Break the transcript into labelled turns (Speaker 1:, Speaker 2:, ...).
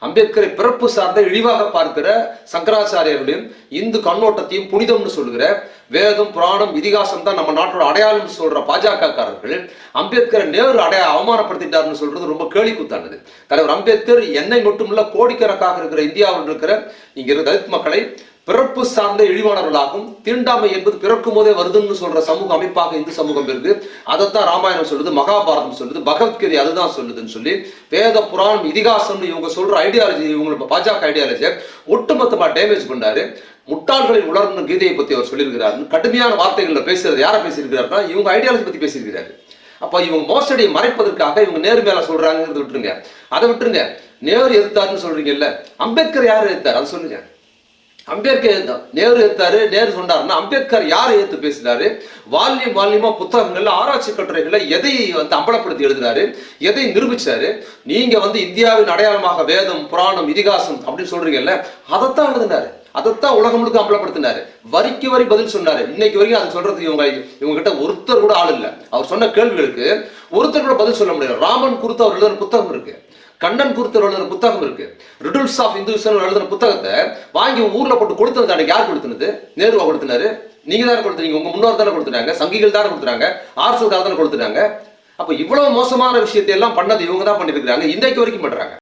Speaker 1: அம்பேத்கரை பிறப்பு சார்ந்த இழிவாக பார்க்கிற சங்கராச்சாரியர்களையும் இந்து கண்ணோட்டத்தையும் புனிதம்னு சொல்லுகிற வேதம் புராணம் இதிகாசம் தான் நம்ம நாட்டோட அடையாளம் சொல்ற பாஜக காரர்கள் அம்பேத்கரை நேரு அவமானப்படுத்திட்டாருன்னு சொல்றது ரொம்ப கேலிக்குத்தானது. தலைவர் அம்பேத்கர் என்னை மட்டுமல்ல கோடிக்கணக்காக இருக்கிற இந்தியாவில் இருக்கிற இங்க இருக்க தலித் மக்களை பிறப்பு சார்ந்த இழிவானவர்களாகும். தீண்டாமை என்பது பிறக்கும் போதே வருதுன்னு சொல்ற சமூக அமைப்பாக இந்து சமூகம் இருக்கு. அதைத்தான் ராமாயணம் சொல்லுது, மகாபாரதம் சொல்லுது, பகவத்கீதை அதுதான் சொல்லுதுன்னு சொல்லி வேத புராணம் இதிகாசம் இவங்க சொல்ற ஐடியாலஜி, இவங்க பாஜக ஐடியாலஜியை ஒட்டுமொத்தமா டேமேஜ் பண்ணாரு. முட்டாள்களை உலர்ந்த கீதையை பத்தி அவர் சொல்லியிருக்கிறார். கடுமையான வார்த்தைகள்ல பேசுறது யாரை பேசியிருக்கிறாருன்னா இவங்க ஐடியாலஜி பத்தி பேசியிருக்கிறாரு. அப்ப இவங்க மோசடியை மறைப்பதற்காக இவங்க நேரு மேல சொல்றாங்கிறது விட்டுருங்க. அதை விட்டுருங்க. நேரு எதிர்த்தாருன்னு சொல்றீங்கல்ல, அம்பேத்கர் யாரு எதிர்த்தாரு அதை சொல்லுங்க. அம்பேத்கர் நேரு எதிர்த்தாரு. நேரு சொன்னாருன்னா அம்பேத்கர் யாரை எதிர்த்து பேசினாரு? வால்யமா புத்தகங்கள்ல ஆராய்ச்சி கட்டுரைகளை எதை அம்பலப்படுத்தி எழுதினாரு, எதை நிரூபிச்சாரு? நீங்க இந்தியாவின் அடையாளமாக வேதம் புராணம் இதிகாசம் அப்படின்னு சொல்றீங்கல்ல, அதைத்தான் எழுதினாரு, அதைத்தான் உலகம் முழுக்க அம்பலப்படுத்தினாரு. வரிக்கு வரி பதில் சொன்னாரு. இன்னைக்கு வரைக்கும் அது சொல்றதுக்கு இவங்க கிட்ட ஒருத்தர் கூட ஆள் இல்லை. அவர் சொன்ன கேள்விகளுக்கு ஒருத்தர் கூட பதில் சொல்ல முடியாது. ராமன் குறித்து அவர் எழுதின புத்தகம் இருக்கு, கண்ணன் குறித்து எழுதின புத்தகம் இருக்கு, ரிடுல்ஸ் ஆஃப் இந்துவிசம் எழுதின புத்தகத்தை வாங்கி ஊர்ல போட்டு கொடுத்தது அன்னைக்கு யார் கொடுத்தது? நேருவா கொடுத்தினாரு. நீங்க தானே கொடுத்தீங்க, உங்க முன்னோர் தானே கொடுத்துட்டாங்க, சங்கிகள் தானே கொடுத்துட்டாங்க, ஆர்எஸ்எஸ் தானே கொடுத்துட்டாங்க. அப்ப இவ்வளவு மோசமான விஷயத்தை எல்லாம் பண்ணது இவங்க தான் பண்ணிருக்காங்க, இன்றைக்கு வரைக்கும் பண்றாங்க.